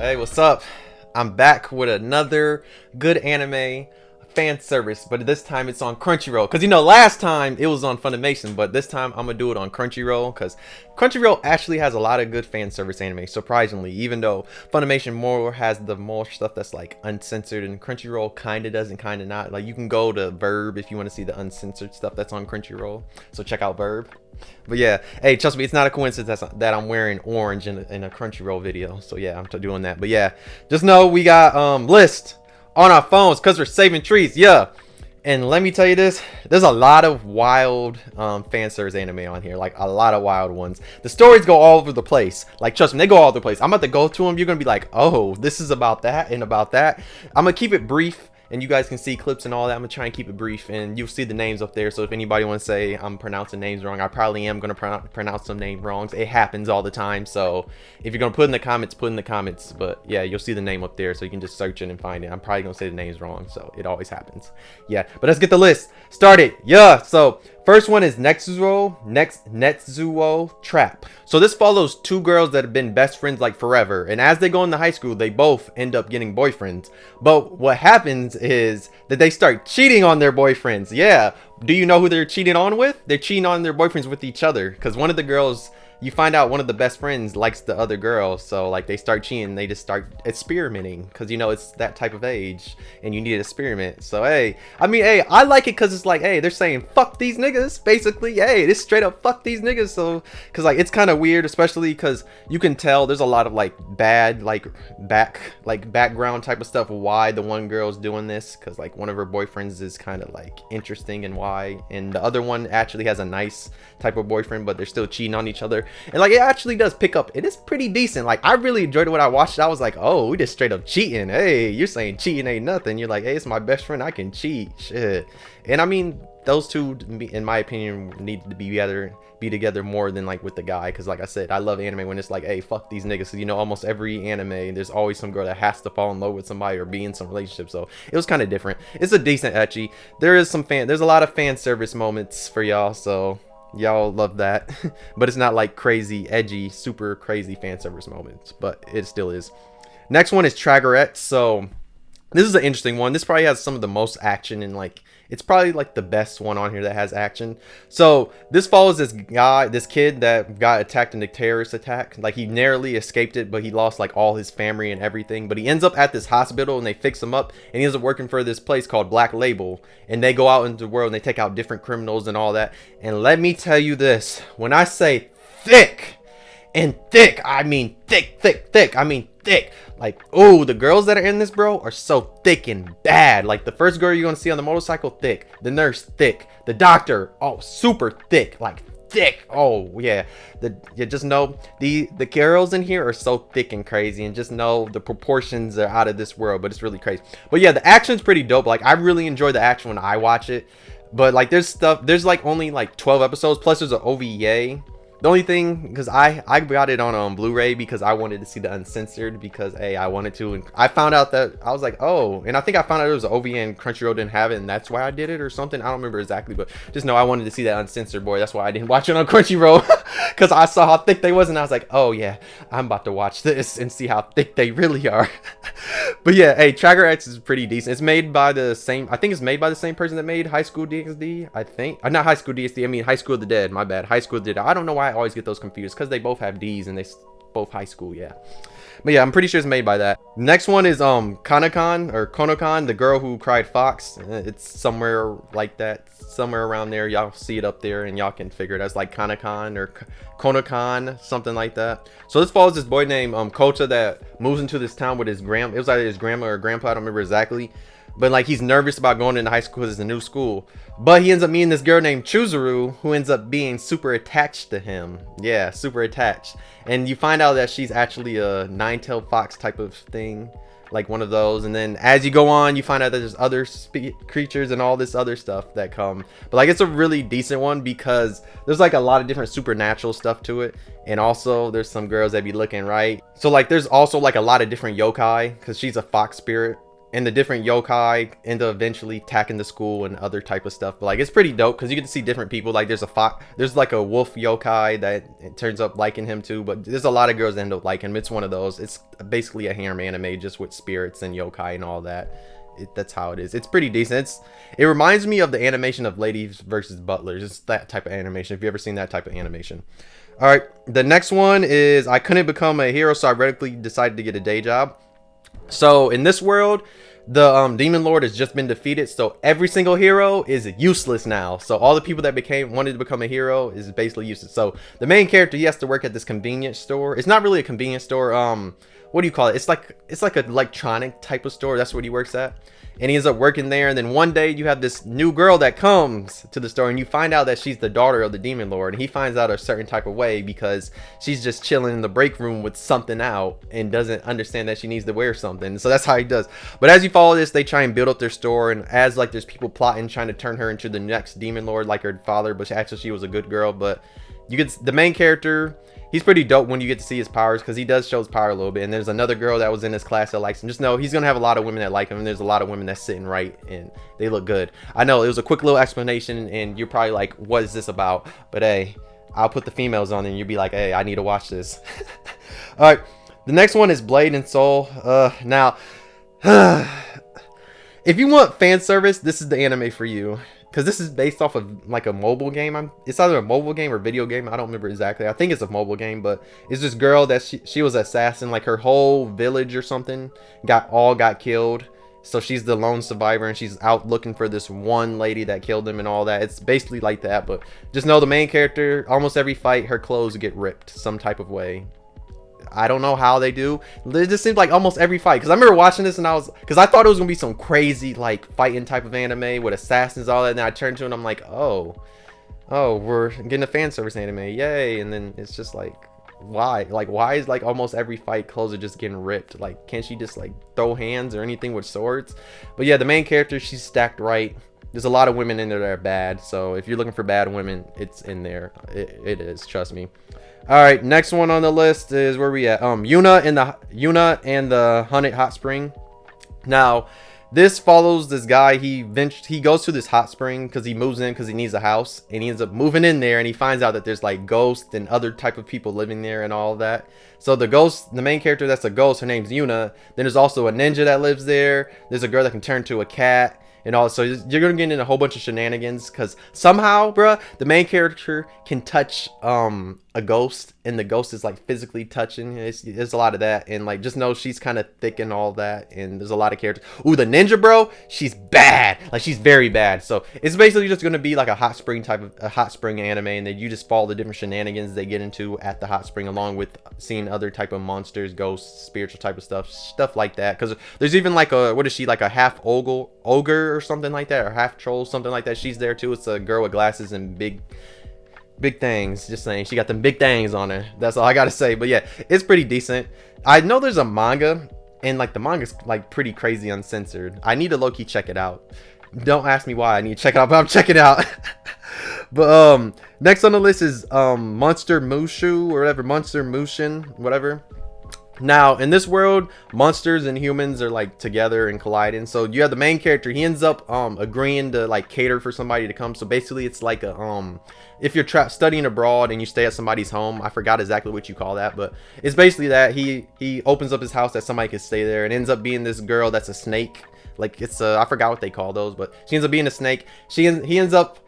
Hey, what's up? I'm back with another good anime fan service, but this time it's on Crunchyroll. Cause last time it was on Funimation, but this time I'm gonna do it on Crunchyroll. Cause Crunchyroll actually has a lot of good fan service anime, surprisingly. Even though Funimation more has the more stuff that's like uncensored, and Crunchyroll kinda does and kinda not. Like you can go to Verb if you want to see the uncensored stuff that's on Crunchyroll. So check out Verb. But yeah, hey, trust me, it's not a coincidence that I'm wearing orange in a Crunchyroll video. So yeah, I'm doing that. But yeah, just know we got list on our phones because we're saving trees. Yeah. And let me tell you this, there's a lot of wild fan service anime on here, like a lot of wild ones. The stories go all over the place. Like, trust me, they go all over the place. I'm about to go to them. You're going to be like, oh, this is about that and about that. I'm going to keep it brief. And you guys can see clips and all that. I'm gonna try and keep it brief, and you'll see the names up there. So if anybody wants to say I'm pronouncing names wrong, I probably am gonna pronounce some name wrongs. It happens all the time. So if you're gonna put in the comments, put in the comments. But yeah, you'll see the name up there, so you can just search it and find it. I'm probably gonna say the names wrong, so it always happens. Yeah, but let's get the list started. Yeah, so first one is Netsuzou Trap. So this follows two girls that have been best friends like forever, and as they go into high school, they both end up getting boyfriends. But what happens is that they start cheating on their boyfriends. Yeah, do you know who they're cheating on with? They're cheating on their boyfriends with each other, because one of the girls, you find out one of the best friends likes the other girl, so like they start cheating. They just start experimenting, because it's that type of age and you need to experiment. So hey, I like it because it's like, hey, they're saying fuck these niggas, basically. Hey, this straight up fuck these niggas. So because like it's kind of weird, especially because you can tell there's a lot of like bad background type of stuff why the one girl's doing this, because like one of her boyfriends is kind of like interesting and why, and the other one actually has a nice type of boyfriend, but they're still cheating on each other. And like it actually does pick up. It is pretty decent. Like I really enjoyed it when I watched it. I was like, oh, we just straight up cheating. Hey, you're saying cheating ain't nothing. You're like, hey, it's my best friend, I can cheat. Shit. And those two, in my opinion, need to be together more than like with the guy. Because like I said, I love anime when it's like, hey, fuck these niggas. So, almost every anime, there's always some girl that has to fall in love with somebody or be in some relationship. So it was kind of different. It's a decent ecchi. There's a lot of fan service moments for y'all. So y'all love that. But it's not like crazy edgy super crazy fan service moments, but it still is. Next one is Triage X. So this is an interesting one. This probably has some of the most action, and like it's probably like the best one on here that has action. So this follows this kid that got attacked in a terrorist attack. Like he narrowly escaped it, but he lost like all his family and everything. But he ends up at this hospital and they fix him up, and he ends up working for this place called Black Label. And they go out into the world and they take out different criminals and all that. And let me tell you this, when I say thick, and thick, I mean thick, thick, thick. I mean thick. Like, oh, the girls that are in this, bro, are so thick and bad. Like the first girl you're gonna see on the motorcycle, thick. The nurse, thick. The doctor, oh, super thick. Like thick. Oh yeah. You just know the girls in here are so thick and crazy, and just know the proportions are out of this world. But it's really crazy. But yeah, the action's pretty dope. Like I really enjoy the action when I watch it. But like there's like only like 12 episodes, plus there's an OVA. The only thing, because I got it on Blu-ray because I wanted to see the uncensored, because hey, I wanted to, and I found out that I was like, oh, and I think I found out it was an OVA and Crunchyroll didn't have it, and that's why I did it or something. I don't remember exactly, but just know I wanted to see that uncensored, boy. That's why I didn't watch it on Crunchyroll, because I saw how thick they was, and I was like, oh yeah, I'm about to watch this and see how thick they really are. But yeah, hey, Triage X is pretty decent. It's made by the same, I think it's made by the same person that made High School DxD, I think. Not High School DxD, I mean High School of the Dead, my bad. High School of the Dead. I don't know why I always get those confused, because they both have D's and they both high school, yeah. But yeah, I'm pretty sure it's made by that. Next one is Kanoken, the girl who cried fox. It's somewhere like that, somewhere around there. Y'all see it up there and y'all can figure it out. It's like Kanoken or Konokan, something like that. So this follows this boy named Kota that moves into this town with his it was either his grandma or grandpa, I don't remember exactly. But like he's nervous about going into high school because it's a new school. But he ends up meeting this girl named Chuzuru, who ends up being super attached to him. Yeah, super attached. And you find out that she's actually a nine-tailed fox type of thing, like one of those. And then as you go on, you find out that there's other creatures and all this other stuff that come. But like it's a really decent one because there's like a lot of different supernatural stuff to it. And also there's some girls that be looking right. So like there's also like a lot of different yokai, because she's a fox spirit. and the different yokai end up eventually attacking the school and other type of stuff. But like, it's pretty dope because you get to see different people. Like there's like a wolf yokai that it turns up liking him too. But there's a lot of girls that end up liking him. It's one of those. It's basically a harem anime just with spirits and yokai and all that. That's how it is. It's pretty decent. It reminds me of the animation of Ladies versus Butlers. It's that type of animation. If you ever seen that type of animation. All right, the next one is I couldn't become a hero, so I radically decided to get a day job. So in this world, the demon lord has just been defeated, so every single hero is useless now. So all the people that wanted to become a hero is basically useless. So the main character, he has to work at this convenience store. It's not really a convenience store. What do you call it? It's like an electronic type of store. That's what he works at. And he ends up working there, and then one day you have this new girl that comes to the store, and you find out that she's the daughter of the demon lord. And he finds out a certain type of way because she's just chilling in the break room with something out and doesn't understand that she needs to wear something. So that's how he does. But as you follow this, they try and build up their store, and as like there's people plotting trying to turn her into the next demon lord like her father, but actually she was a good girl. But you get the main character. He's pretty dope when you get to see his powers because he does show his power a little bit. And there's another girl that was in his class that likes him. Just know he's going to have a lot of women that like him. And there's a lot of women that's sitting right and they look good. I know it was a quick little explanation and you're probably like, what is this about? But hey, I'll put the females on and you'll be like, hey, I need to watch this. All right. The next one is Blade and Soul. Now, if you want fan service, this is the anime for you. Because this is based off of like a mobile game. It's either a mobile game or video game. I don't remember exactly. I think it's a mobile game, but it's this girl that she was an assassin. Like her whole village or something got killed. So she's the lone survivor and she's out looking for this one lady that killed them and all that. It's basically like that, but just know the main character, almost every fight, her clothes get ripped some type of way. I don't know how they do. It just seems like almost every fight. Because I remember watching this and because I thought it was going to be some crazy like fighting type of anime with assassins and all that. And then I turned to it and I'm like, oh, we're getting a fan service anime. Yay. And then it's just like, why? Like, why is like almost every fight clothes are just getting ripped? Like, can't she just like throw hands or anything with swords? But yeah, the main character, she's stacked right. There's a lot of women in there that are bad. So if you're looking for bad women, it's in there. It is. Trust me. All right, next one on the list is where we at? Yuuna and the Haunted Hot Spring. Now, this follows this guy. He goes to this hot spring because he moves in because he needs a house, and he ends up moving in there, and he finds out that there's like ghosts and other type of people living there and all that. So the main character that's a ghost, her name's Yuuna. Then there's also a ninja that lives there. There's a girl that can turn to a cat. And also, you're gonna get in a whole bunch of shenanigans because somehow, bruh, the main character can touch a ghost, and the ghost is like physically touching. There's a lot of that, and like just know she's kind of thick and all that. And there's a lot of characters. Ooh, the ninja, bro, she's bad. Like she's very bad. So it's basically just gonna be like a hot spring anime, and then you just follow the different shenanigans they get into at the hot spring, along with seeing other type of monsters, ghosts, spiritual type of stuff like that. Because there's even like what is she, like a half ogre or something like that, or half troll, something like that. She's there too. It's a girl with glasses and big things. Just saying, she got them big things on her. That's all I gotta say. But yeah, it's pretty decent. I know there's a manga, and like the manga's like pretty crazy uncensored. I need to low-key check it out. Don't ask me why I need to check it out, but I'm checking it out. But next on the list is Monster Mushu or whatever, Monster Mushin, whatever. Now, in this world, monsters and humans are like together and colliding. So you have the main character. He ends up agreeing to like cater for somebody to come. So basically, it's like a if you're studying abroad and you stay at somebody's home. I forgot exactly what you call that, but it's basically that he opens up his house that somebody can stay there, and ends up being this girl that's a snake. Like it's I forgot what they call those, but she ends up being a snake. She ends up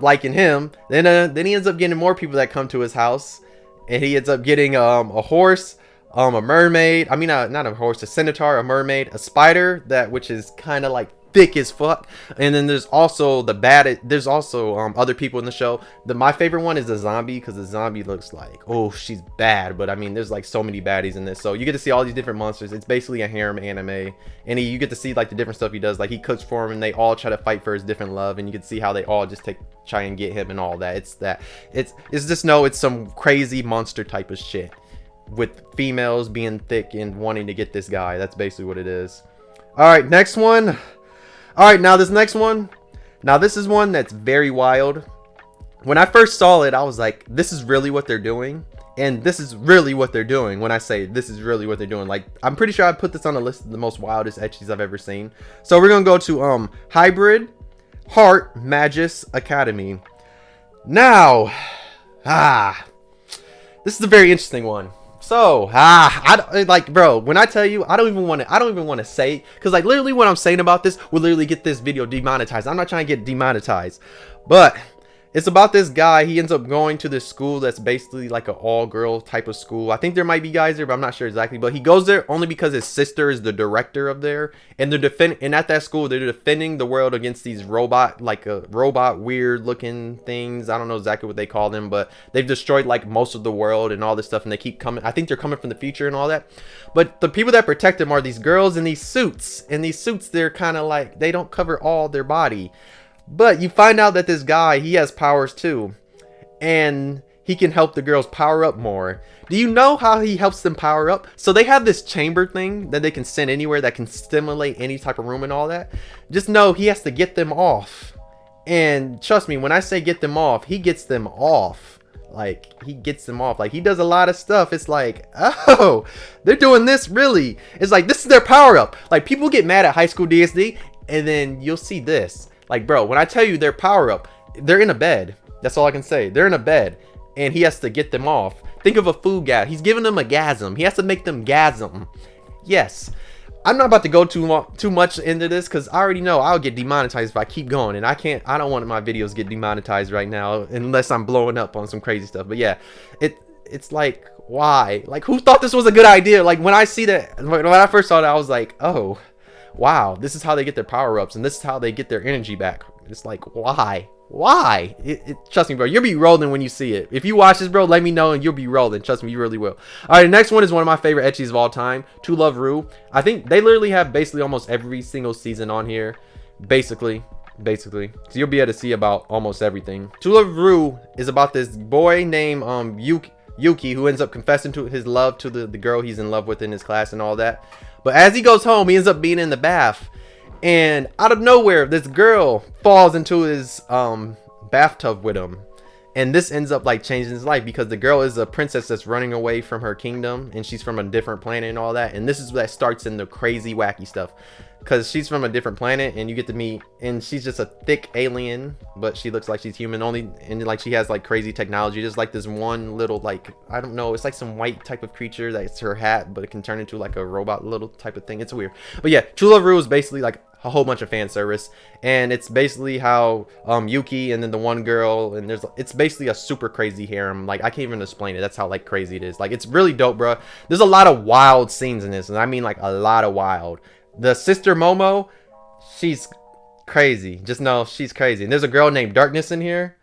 liking him. Then he ends up getting more people that come to his house, and he ends up getting a horse. A mermaid, I mean, not a horse, a centaur, a mermaid, a spider, which is kind of like thick as fuck. And then there's also other people in the show. My favorite one is the zombie, because the zombie looks like, oh, she's bad. But I mean, there's like so many baddies in this. So you get to see all these different monsters. It's basically a harem anime. And you get to see like the different stuff he does. Like he cooks for him, and they all try to fight for his different love. And you can see how they all just try and get him and all that. It's just it's some crazy monster type of shit, with females being thick and wanting to get this guy. That's basically what it is. All right, next one. All right, now this next one. Now this is one that's very wild. When I first saw it, I was like, this is really what they're doing. And this is really what they're doing. When I say this is really what they're doing, like, I'm pretty sure I put this on the list of the most wildest ecchis I've ever seen. So we're gonna go to Hybrid Heart Magias Academy. Now, this is a very interesting one. So, bro, when I tell you, I don't even want to say, because like literally what I'm saying about this will literally get this video demonetized. I'm not trying to get demonetized, but it's about this guy. He ends up going to this school that's basically like an all-girl type of school. I think there might be guys there, but I'm not sure exactly. But he goes there only because his sister is the director of there, and and at that school they're defending the world against these robot weird looking things. I don't know exactly what they call them, but they've destroyed like most of the world and all this stuff, and they keep coming. I think they're coming from the future and all that. But the people that protect them are these girls in these suits. In these suits, they're kind of like, they don't cover all their body. But you find out that this guy, he has powers too, and he can help the girls power up more. Do you know how he helps them power up? So they have this chamber thing that they can send anywhere that can stimulate any type of room and all that. Just know he has to get them off. And trust me, when I say get them off, he gets them off. Like, he gets them off. Like, he does a lot of stuff. It's like, oh, they're doing this really. It's like, this is their power up. Like, people get mad at high school DSD, and then you'll see this. Like, bro, when I tell you their power up, they're in a bed. That's all I can say. They're in a bed, and he has to get them off. Think of a food gas. He's giving them a gasm. He has to make them gasm. Yes. I'm not about to go too much into this, because I already know I'll get demonetized if I keep going, and I don't want my videos to get demonetized right now unless I'm blowing up on some crazy stuff. But yeah, it's like, why? Like, who thought this was a good idea? Like, when I see that, when I first saw that, I was like, oh, wow, this is how they get their power-ups, and this is how they get their energy back. It's like, why? Why? Trust me, bro, you'll be rolling when you see it. If you watch this, bro, let me know, and you'll be rolling. Trust me, you really will. All right, the next one is one of my favorite ecchis of all time, To Love Ru. I think they literally have basically almost every single season on here. Basically. So you'll be able to see about almost everything. To Love Ru is about this boy named Yuki, who ends up confessing to his love to the girl he's in love with in his class and all that. But as he goes home, he ends up being in the bath, and out of nowhere, this girl falls into his bathtub with him, and this ends up like changing his life, because the girl is a princess that's running away from her kingdom, and she's from a different planet and all that. And this is what starts in the crazy wacky stuff, because she's from a different planet, and you get to meet, and she's just a thick alien, but she looks like she's human only, and like she has like crazy technology. There's like this one little, like, I don't know, it's like some white type of creature that's her hat, but it can turn into like a robot little type of thing. It's weird. But yeah, To Love Ru is basically like a whole bunch of fan service, and it's basically how Yuki and then the one girl, and it's basically a super crazy harem. Like, I can't even explain it. That's how like crazy it is. Like, it's really dope, bro. There's a lot of wild scenes in this, and I mean like a lot of wild. The sister Momo, she's crazy. Just know she's crazy. And there's a girl named Darkness in here.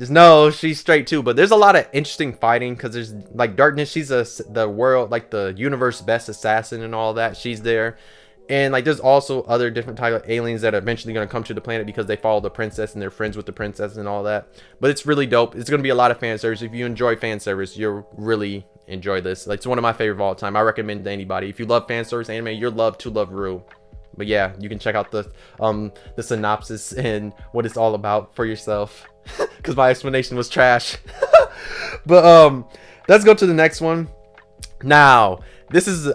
Just know she's straight too. But there's a lot of interesting fighting, because there's like Darkness. She's the world, like the universe best assassin and all that. She's there. And like there's also other different type of aliens that are eventually going to come to the planet because they follow the princess and they're friends with the princess and all that. But it's really dope. It's going to be a lot of fan service. If you enjoy fan service, you'll really enjoy this. Like, it's one of my favorite of all time. I recommend it to anybody. If you love fan service anime, you'll love To Love Ru. But yeah, you can check out the synopsis and what it's all about for yourself, because my explanation was trash. But let's go to the next one. Now,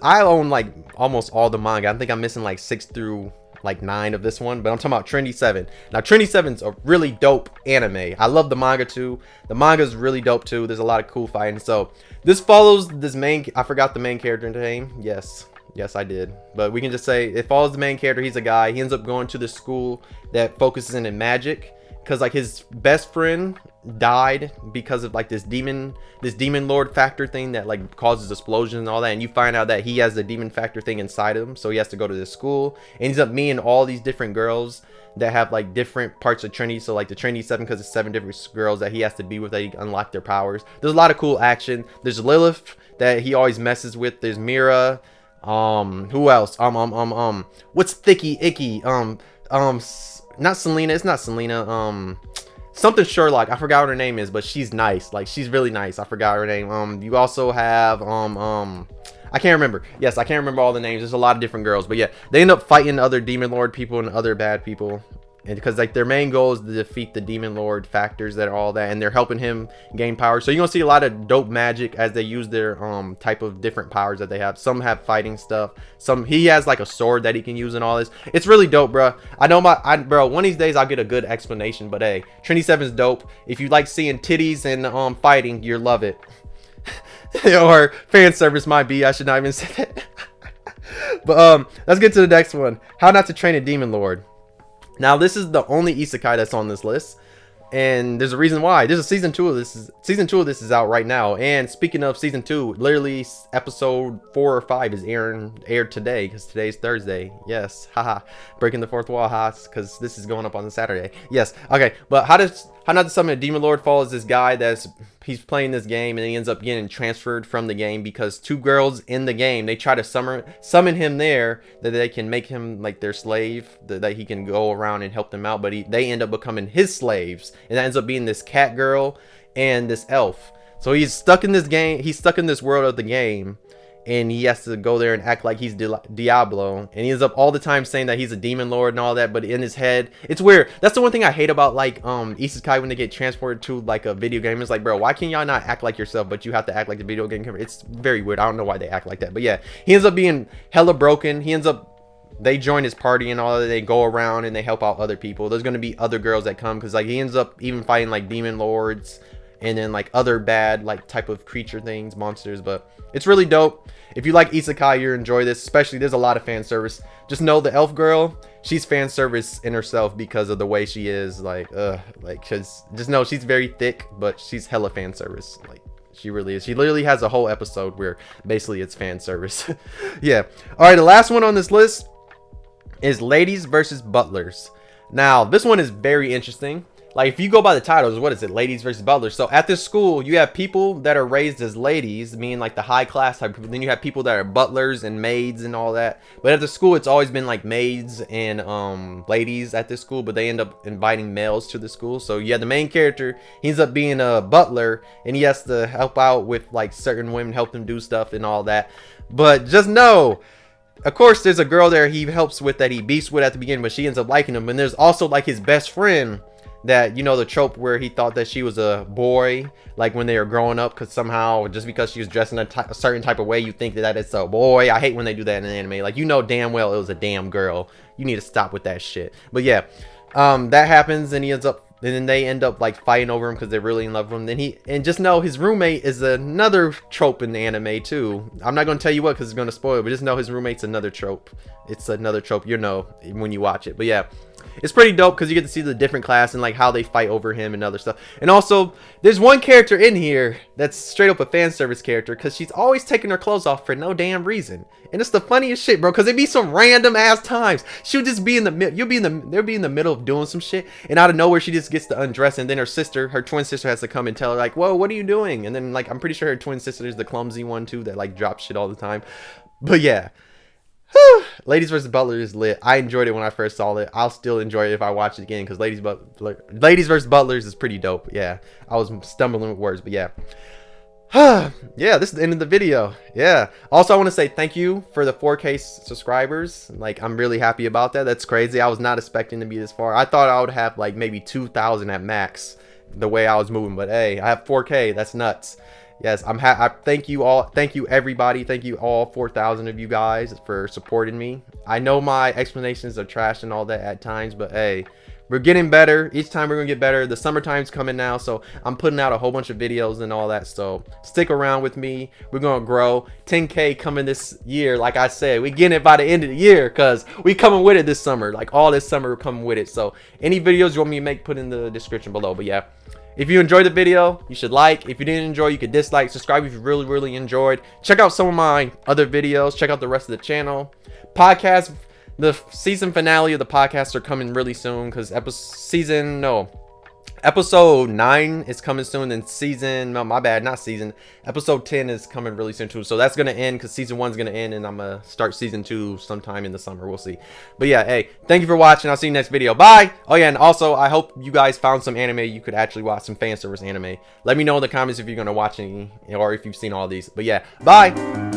I own like almost all the manga. I think I'm missing like 6 through like 9 of this one, but I'm talking about Trinity Seven. Now, Trinity Seven's a really dope anime. I love the manga too. The manga is really dope too. There's a lot of cool fighting. So this follows this I forgot the main character name. Yes, I did. But we can just say it follows the main character. He's a guy. He ends up going to this school that focuses in magic, because like his best friend died because of like this demon lord factor thing that like causes explosions and all that. And you find out that he has the demon factor thing inside of him, so he has to go to this school, and he ends up meeting all these different girls that have like different parts of Trinity. So like the Trinity Seven, because it's 7 different girls that he has to be with, that he unlock their powers. There's a lot of cool action. There's Lilith that he always messes with. There's Mira. Who else? What's Thicky Icky? Not Selena. It's not Selena. Something Sherlock. I forgot what her name is, but she's nice. Like, she's really nice. I forgot her name. You also have I can't remember. Yes, I can't remember all the names. There's a lot of different girls, but yeah, they end up fighting other demon lord people and other bad people. and because like their main goal is to defeat the demon lord factors that are all that, and they're helping him gain power. So you're gonna see a lot of dope magic as they use their type of different powers that they have. Some have fighting stuff, some he has like a sword that he can use and all this. It's really dope, bro. I know bro, one of these days I'll get a good explanation, but hey, Trinity Seven's dope. If you like seeing titties and fighting, you'll love it. Or fan service might be, I should not even say that. But let's get to the next one. How Not to Train a Demon Lord. Now this is the only isekai that's on this list, and there's a reason why. There's a season 2 of this. Season 2 of this is out right now. And speaking of season 2, literally episode 4 or 5 is aired today, because today's Thursday. Yes, haha, breaking the fourth wall, because this is going up on the Saturday. Yes, okay. But How Not to Summon a Demon Lord follows this guy he's playing this game, and he ends up getting transferred from the game because 2 girls in the game, they try to summon him there that they can make him like their slave, that he can go around and help them out, but they end up becoming his slaves, and that ends up being this cat girl and this elf. So he's stuck in this game, he's stuck in this world of the game, and he has to go there and act like he's Diablo, and he ends up all the time saying that he's a demon lord and all that, but in his head, it's weird. That's the one thing I hate about like isekai when they get transported to like a video game. It's like, bro, why can't y'all not act like yourself, but you have to act like the video game character? It's very weird. I don't know why they act like that, but yeah, he ends up being hella broken. They join his party and all that. They go around and they help out other people. There's gonna be other girls that come, because like he ends up even fighting like demon lords and then like other bad like type of creature things, monsters. But it's really dope. If you like isekai, you enjoy this. Especially, there's a lot of fan service. Just know the elf girl, she's fan service in herself because of the way she is. Cause just know she's very thick, but she's hella fan service. Like, she really is. She literally has a whole episode where basically it's fan service. Yeah. All right, the last one on this list is Ladies versus Butlers. Now this one is very interesting. Like, if you go by the titles, what is it? Ladies versus Butlers. So at this school, you have people that are raised as ladies, meaning like the high class type. Then you have people that are butlers and maids and all that. But at the school, it's always been like maids and ladies at this school, but they end up inviting males to the school. So you have the main character, he ends up being a butler, and he has to help out with like certain women, help them do stuff and all that. But just know, of course, there's a girl there he helps with that he beats with at the beginning, but she ends up liking him. And there's also like his best friend, that, you know, the trope where he thought that she was a boy, like when they were growing up, because somehow just because she was dressed in a certain type of way, you think that it's a boy. I hate when they do that in anime. Like, you know damn well it was a damn girl. You need to stop with that shit. But yeah, that happens, and he ends up, and then they end up like fighting over him because they're really in love with him. And just know his roommate is another trope in the anime too. I'm not going to tell you what, because it's going to spoil, but just know his roommate's another trope. It's another trope, you know, when you watch it. But yeah, it's pretty dope because you get to see the different class and like how they fight over him and other stuff. And also, there's one character in here that's straight up a fan service character, because she's always taking her clothes off for no damn reason. And it's the funniest shit, bro, because it be some random ass times. She'll just be in the middle, they'll be in the middle of doing some shit, and out of nowhere she just gets to undress, and then her twin sister has to come and tell her like, whoa, what are you doing? And then like, I'm pretty sure her twin sister is the clumsy one too, that like drops shit all the time. But yeah. Ladies vs. Butlers is lit. I enjoyed it when I first saw it. I'll still enjoy it if I watch it again, because Ladies vs. Butlers is pretty dope. Yeah, I was stumbling with words, but yeah. Yeah, this is the end of the video. Yeah, also I want to say thank you for the 4K subscribers. Like, I'm really happy about that. That's crazy. I was not expecting to be this far. I thought I would have like maybe 2,000 at max, the way I was moving, but hey, I have 4K. That's nuts. Yes, I thank you all. Thank you everybody. Thank you all 4,000 of you guys for supporting me. I know my explanations are trash and all that at times, but hey, we're getting better. Each time we're gonna get better. The summertime's coming now, so I'm putting out a whole bunch of videos and all that. So stick around with me. We're gonna grow. 10K coming this year. Like I said, we getting it by the end of the year, because we coming with it this summer. Like, all this summer we're coming with it. So any videos you want me to make, put in the description below. But yeah, if you enjoyed the video, you should like. If you didn't enjoy, you could dislike. Subscribe if you really enjoyed. Check out some of my other videos. Check out the rest of the channel. Podcast, the season finale of the podcast are coming really soon, because episode 9 is coming soon, and no, my bad, not season, episode 10 is coming really soon too. So that's gonna end, because season 1's gonna end, and I'm gonna start season 2 sometime in the summer. We'll see. But yeah, hey, thank you for watching. I'll see you next video. Bye. Oh yeah, and also I hope you guys found some anime you could actually watch, some fan service anime. Let me know in the comments if you're gonna watch any, or if you've seen all these. But yeah, bye.